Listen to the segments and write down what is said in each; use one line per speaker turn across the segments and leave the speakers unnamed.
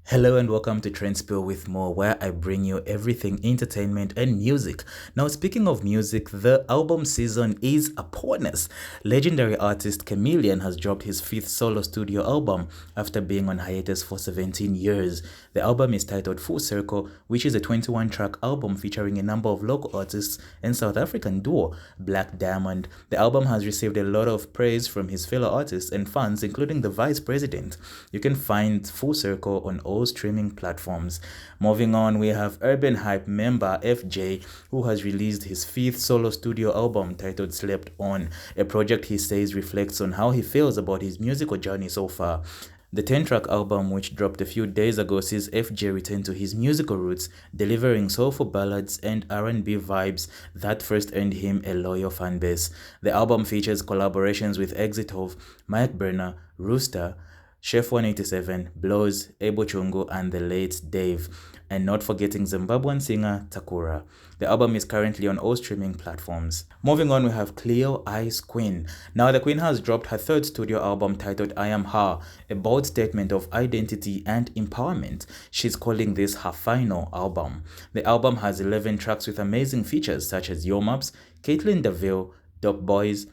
Hello and welcome to TrendSpill with more, where I bring you everything entertainment and music. Now, speaking of music, the album season is upon us. Legendary artist Chameleon has dropped his fifth solo studio album after being on hiatus for 17 years. The album is titled Full Circle, which is a 21-track album featuring a number of local artists and South African duo Black Diamond. The album has received a lot of praise from his fellow artists and fans, including the Vice President. You can find Full Circle on all streaming platforms. Moving on, we have Urban Hype member FJ, who has released his fifth solo studio album titled Slept On, a project he says reflects on how he feels about his musical journey so far. The 10-track album, which dropped a few days ago, sees FJ return to his musical roots, delivering soulful ballads and R&B vibes that first earned him a loyal fanbase. The album features collaborations with Exitov, Mike Burner, Rooster, Chef 187, Blows, Ebo Chungu, and the late Dave, and not forgetting Zimbabwean singer Takura. The album is currently on all streaming platforms. Moving on, we have Cleo Ice Queen. Now, the Queen has dropped her third studio album titled I Am Her, a bold statement of identity and empowerment. She's calling this her final album. The album has 11 tracks with amazing features such as Yo Maps, Caitlin DeVille, Dope Boys,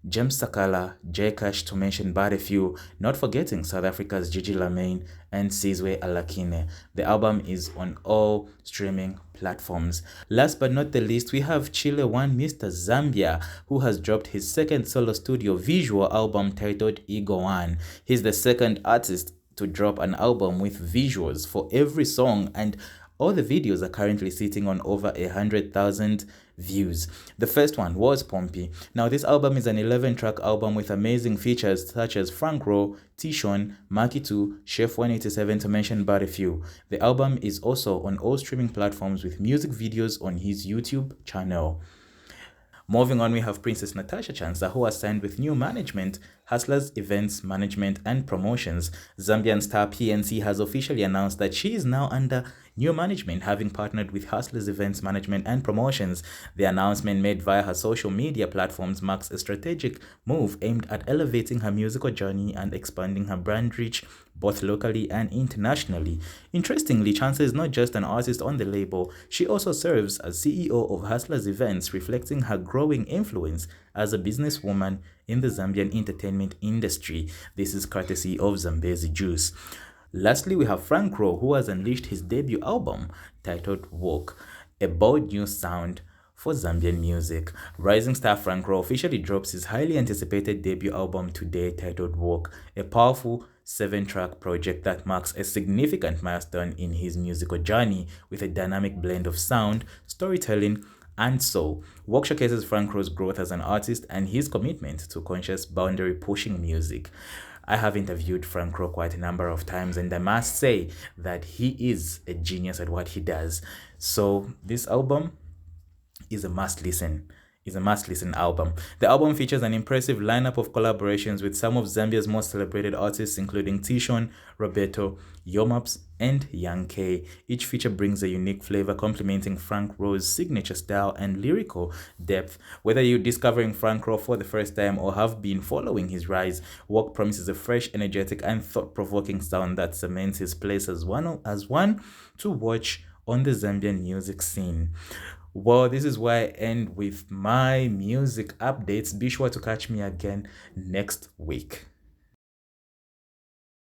James Sakala, J Cash, to mention but a few, not forgetting South Africa's Gigi Lamaine and Sizwe Alakine. The album is on all streaming platforms. Last but not the least, we have Chile One Mr. Zambia, who has dropped his second solo studio visual album titled Ego One. He's the second artist to drop an album with visuals for every song, and all the videos are currently sitting on over 100,000 views. The first one was Pompey. Now, this album is an 11-track album with amazing features such as Frank Rowe, T-Shon, Maki 2, Chef 187, to mention but a few. The album is also on all streaming platforms with music videos on his YouTube channel. Moving on, we have Princess Natasha Chansa, who has signed with new management, Hustlers Events Management and Promotions. Zambian star PNC has officially announced that she is now under new management, having partnered with Hustlers Events Management and Promotions. The announcement, made via her social media platforms, marks a strategic move aimed at elevating her musical journey and expanding her brand reach both locally and internationally. Interestingly, Chansa is not just an artist on the label, she also serves as CEO of Hustlers Events, reflecting her growing influence as a businesswoman in the Zambian entertainment industry. This is courtesy of Zambezi Juice. Lastly, we have Frank Rowe, who has unleashed his debut album titled Walk, a bold new sound for Zambian music. Rising star Frank Rowe officially drops his highly anticipated debut album today titled Walk, a powerful 7-track project that marks a significant milestone in his musical journey with a dynamic blend of sound, storytelling, and soul. Walk showcases Frank Rowe's growth as an artist and his commitment to conscious, boundary-pushing music. I have interviewed Frank Rowe quite a number of times, and I must say that he is a genius at what he does. So this album is a must-listen. Album. The album features an impressive lineup of collaborations with some of Zambia's most celebrated artists, including T-Shon, Roberto, Yomaps, and Young K. Each feature brings a unique flavor, complementing Frank Rowe's signature style and lyrical depth. Whether you're discovering Frank Rowe for the first time or have been following his rise, Walk promises a fresh, energetic, and thought-provoking sound that cements his place as one to watch on the Zambian music scene. Well, this is where I end with my music updates. Be sure to catch me again next week.